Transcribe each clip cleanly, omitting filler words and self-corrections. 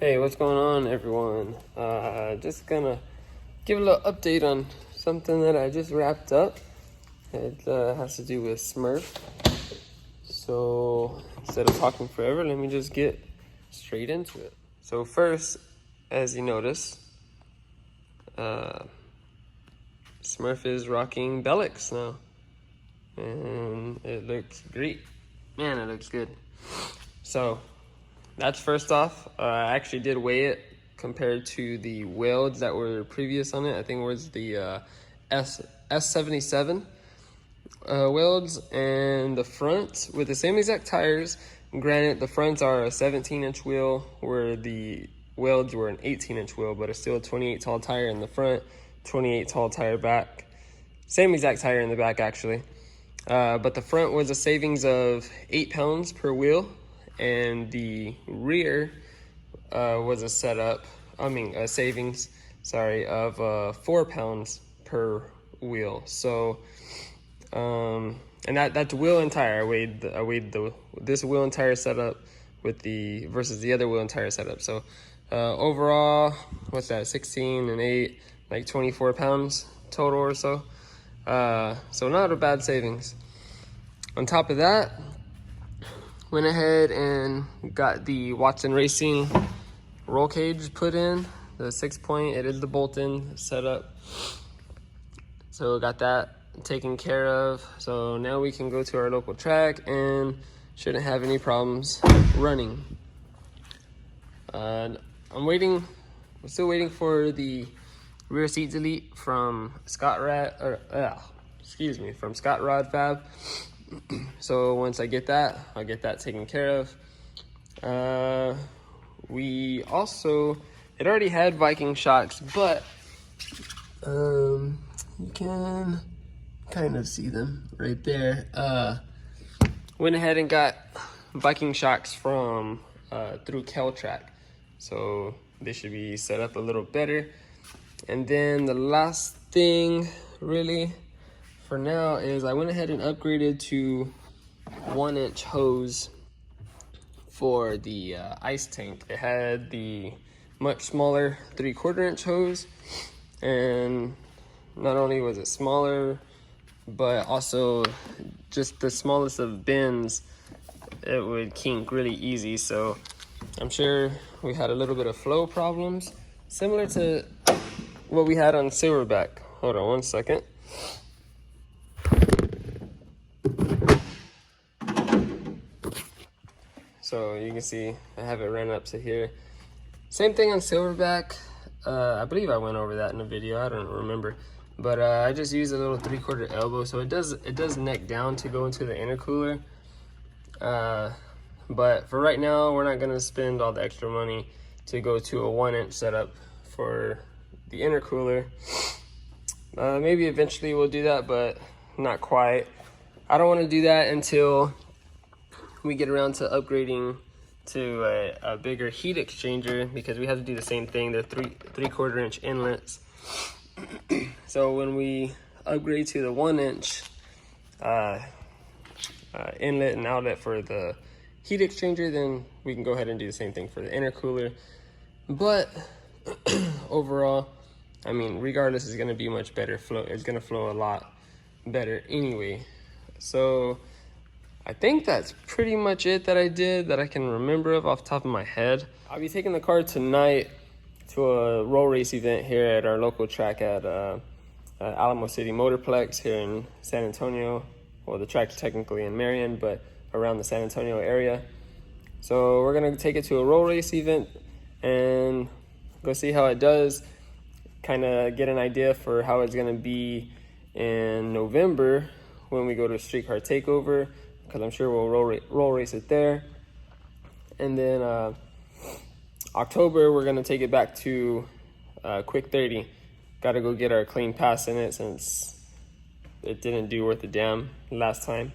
Hey, what's going on, everyone? Just gonna give a little update on something that I just wrapped up. It has to do with Smurf. So instead of talking forever, let me just get straight into it. So first, as you notice, Smurf is rocking Belix now, and it looks great. Man, it looks good. So that's first off. I actually did weigh it compared to the welds that were previous on it. I think it was the S77 welds, and the front with the same exact tires. Granted, the fronts are a 17-inch wheel where the welds were an 18-inch wheel, but it's still a 28 tall tire in the front, 28 tall tire back. Same exact tire in the back, actually. But the front was a savings of 8 pounds per wheel, and the rear was a savings, of 4 pounds per wheel. So, and that's wheel and tire. I weighed this wheel and tire setup with versus the other wheel and tire setup. So, overall, what's that? 16 and 8, like 24 pounds total or so. So not a bad savings. On top of that, went ahead and got the Watson Racing roll cage put in, the 6-point. It is the bolt-in setup. So got that taken care of. So now we can go to our local track and shouldn't have any problems running. I'm still waiting for the rear seat delete from Scott Rod Fab. So once I get that, I'll get that taken care of. It already had Viking shocks, but you can kind of see them right there. Went ahead and got Viking shocks from through Keltrack, so they should be set up a little better. And then the last thing, really, for now, is I went ahead and upgraded to 1-inch hose for the ice tank. It had the much smaller 3/4 inch hose, and not only was it smaller, but also just the smallest of bends, it would kink really easy. So I'm sure we had a little bit of flow problems, similar to what we had on Silverback. Hold on one second. So you can see I have it ran up to here. Same thing on Silverback. I believe I went over that in a video. I don't remember, but I just used a little 3/4 elbow, so it does neck down to go into the intercooler. But for right now, we're not gonna spend all the extra money to go to a 1-inch setup for the intercooler. Maybe eventually we'll do that, but not quite. I don't want to do that until we get around to upgrading to a bigger heat exchanger, because we have to do the same thing. They're 3/4 inch inlets. So when we upgrade to the 1-inch inlet and outlet for the heat exchanger, then we can go ahead and do the same thing for the intercooler. But overall, I mean, regardless, it's going to be much better flow. It's going to flow a lot better anyway. So I think that's pretty much it that I did that I can remember of off the top of my head. I'll be taking the car tonight to a roll race event here at our local track at Alamo City Motorplex here in San Antonio. Well, the track's technically in Marion, but around the San Antonio area. So we're gonna take it to a roll race event and go see how it does, kind of get an idea for how it's gonna be in November when we go to a streetcar takeover, because I'm sure we'll roll race it there. And then October, we're gonna take it back to Quick 30. Gotta go get our clean pass in it, since it didn't do worth a damn last time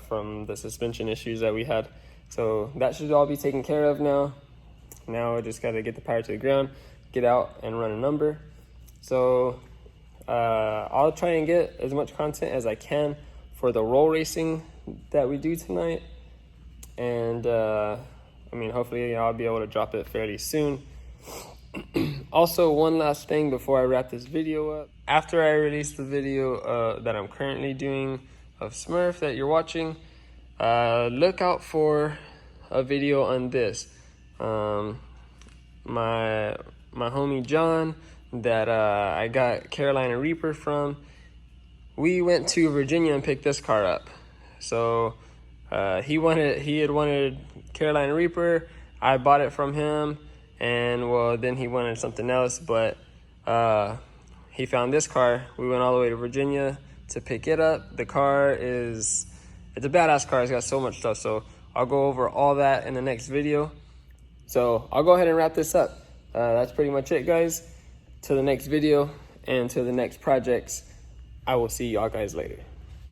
from the suspension issues that we had. So that should all be taken care of now. Now I just gotta get the power to the ground, get out and run a number. So I'll try and get as much content as I can for the roll racing that we do tonight. And I mean, hopefully I'll be able to drop it fairly soon. Also, one last thing before I wrap this video up. After I release the video that I'm currently doing of Smurf that you're watching, look out for a video on this. My homie John that I got Carolina Reaper from, we went to Virginia and picked this car up. So he had wanted Carolina Reaper. I bought it from him, and well, then he wanted something else, but he found this car. We went all the way to Virginia to pick it up. The car it's a badass car. It's got so much stuff. So I'll go over all that in the next video. So I'll go ahead and wrap this up. That's pretty much it, guys. To the next video and to the next projects. I will see y'all guys later.